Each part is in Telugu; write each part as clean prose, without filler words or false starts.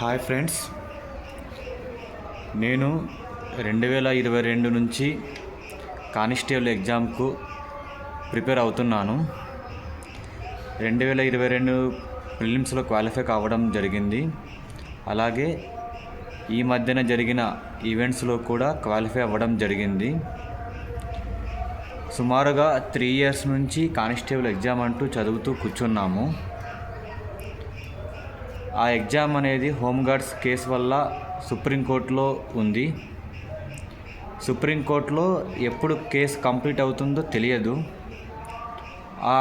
హాయ్ ఫ్రెండ్స్, నేను 2022 నుంచి కానిస్టేబుల్ ఎగ్జామ్కు ప్రిపేర్ అవుతున్నాను. 2022 ప్రిలిమ్స్లో క్వాలిఫై కావడం జరిగింది. అలాగే ఈ మధ్యన జరిగిన ఈవెంట్స్లో కూడా క్వాలిఫై అవ్వడం జరిగింది. సుమారుగా 3 years నుంచి కానిస్టేబుల్ ఎగ్జామ్ అంటూ చదువుతూ కూర్చున్నాము. ఆ ఎగ్జామ్ అనేది హోంగార్డ్స్ కేసు వల్ల సుప్రీంకోర్టులో ఉంది. సుప్రీంకోర్టులో ఎప్పుడు కేసు కంప్లీట్ అవుతుందో తెలియదు. ఆ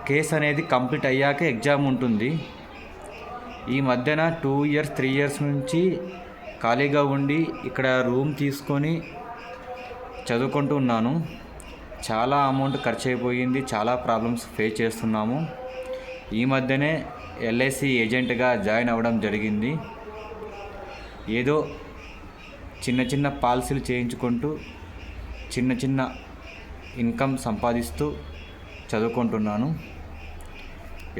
కేసు అనేది కంప్లీట్ అయ్యాక ఎగ్జామ్ ఉంటుంది. ఈ మధ్యన 2 years 3 years నుంచి ఖాళీగా ఉండి ఇక్కడ రూమ్ తీసుకొని చదువుకుంటూ ఉన్నాను. చాలా అమౌంట్ ఖర్చు అయిపోయింది. చాలా ప్రాబ్లమ్స్ ఫేస్ చేస్తున్నాము. ఈ మధ్యనే ఎల్ఐసి ఏజెంట్గా జాయిన్ అవ్వడం జరిగింది. ఏదో చిన్న చిన్న పాలసీలు చేయించుకుంటూ చిన్న చిన్న ఇన్కమ్ సంపాదిస్తూ చదువుకుంటున్నాను.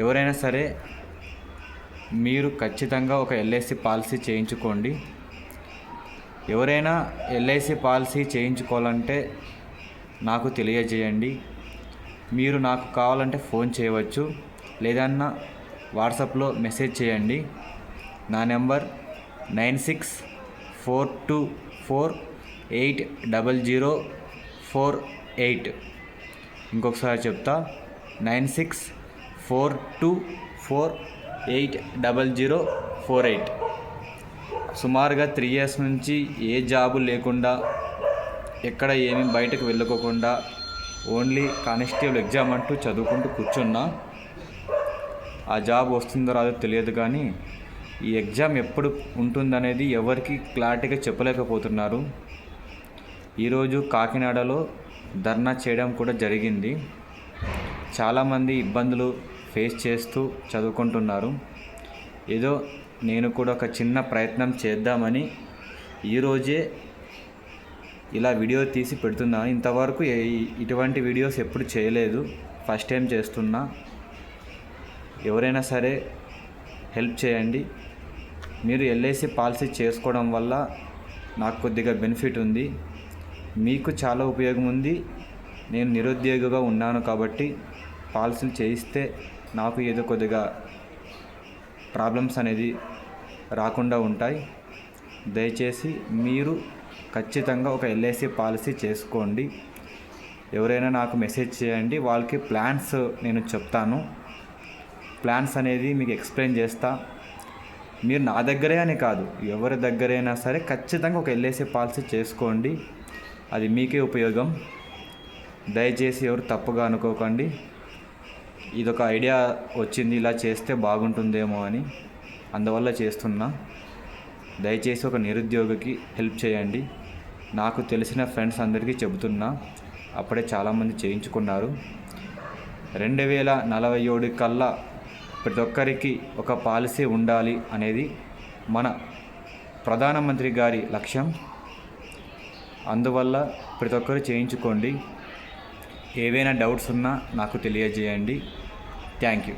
ఎవరైనా సరే మీరు ఖచ్చితంగా ఒక ఎల్ఐసి పాలసీ చేయించుకోండి. ఎవరైనా ఎల్ఐసి పాలసీ చేయించుకోవాలంటే నాకు తెలియజేయండి. మీరు నాకు కావాలంటే ఫోన్ చేయవచ్చు, లేదన్నా వాట్సాప్లో మెసేజ్ చేయండి. నా నెంబర్ 9642480048. ఇంకొకసారి చెప్తా, 9642480048. సుమారుగా 3 years నుంచి ఏ జాబు లేకుండా, ఎక్కడ ఏమీ బయటకు వెళ్ళకోకుండా ఓన్లీ కానిస్టేబుల్ ఎగ్జామ్ అంటూ చదువుకుంటూ కూర్చున్నా. ఆ జాబ్ వస్తుందో రాదో తెలియదు, కానీ ఈ ఎగ్జామ్ ఎప్పుడు ఉంటుందనేది ఎవరికి క్లారిటీగా చెప్పలేకపోతున్నారు. ఈరోజు కాకినాడలో ధర్నా చేయడం కూడా జరిగింది. చాలామంది ఇబ్బందులు ఫేస్ చేస్తూ చదువుకుంటున్నారు. ఏదో నేను కూడా ఒక చిన్న ప్రయత్నం చేద్దామని ఈరోజే ఇలా వీడియో తీసి పెడుతున్నాను. ఇంతవరకు ఇటువంటి వీడియోస్ ఎప్పుడు చేయలేదు, ఫస్ట్ టైం చేస్తున్నా. ఎవరైనా సరే హెల్ప్ చేయండి. మీరు ఎల్ఐసి పాలసీ చేసుకోవడం వల్ల నాకు కొద్దిగా బెనిఫిట్ ఉంది, మీకు చాలా ఉపయోగం ఉంది. నేను నిరుద్యోగిగా ఉన్నాను కాబట్టి పాలసీలు చేయిస్తే నాకు ఏదో కొద్దిగా ప్రాబ్లమ్స్ అనేది రాకుండా ఉంటాయి. దయచేసి మీరు ఖచ్చితంగా ఒక ఎల్ఐసి పాలసీ చేసుకోండి. ఎవరైనా నాకు మెసేజ్ చేయండి, వాళ్ళకి ప్లాన్స్ నేను చెప్తాను. ప్లాన్స్ అనేది మీకు ఎక్స్ప్లెయిన్ చేస్తా. మీరు నా దగ్గరే అని కాదు, ఎవరి దగ్గరైనా సరే ఖచ్చితంగా ఒక ఎల్ఐసి పాలసీ చేసుకోండి. అది మీకే ఉపయోగం. దయచేసి ఎవరు తప్పుగా అనుకోకండి. ఇదొక ఐడియా వచ్చింది, ఇలా చేస్తే బాగుంటుందేమో అని, అందువల్ల చేస్తున్నా. దయచేసి ఒక నిరుద్యోగికి హెల్ప్ చేయండి. నాకు తెలిసిన ఫ్రెండ్స్ అందరికీ చెబుతున్నా, అప్పుడే చాలామంది చేయించుకున్నారు. 2047 కల్లా ప్రతి ఒక్కరికి ఒక పాలసీ ఉండాలి అనేది మన ప్రధానమంత్రి గారి లక్ష్యం. అందువల్ల ప్రతి ఒక్కరు చేయించుకోండి. ఏవైనా డౌట్స్ ఉన్నా నాకు తెలియజేయండి. Thank you.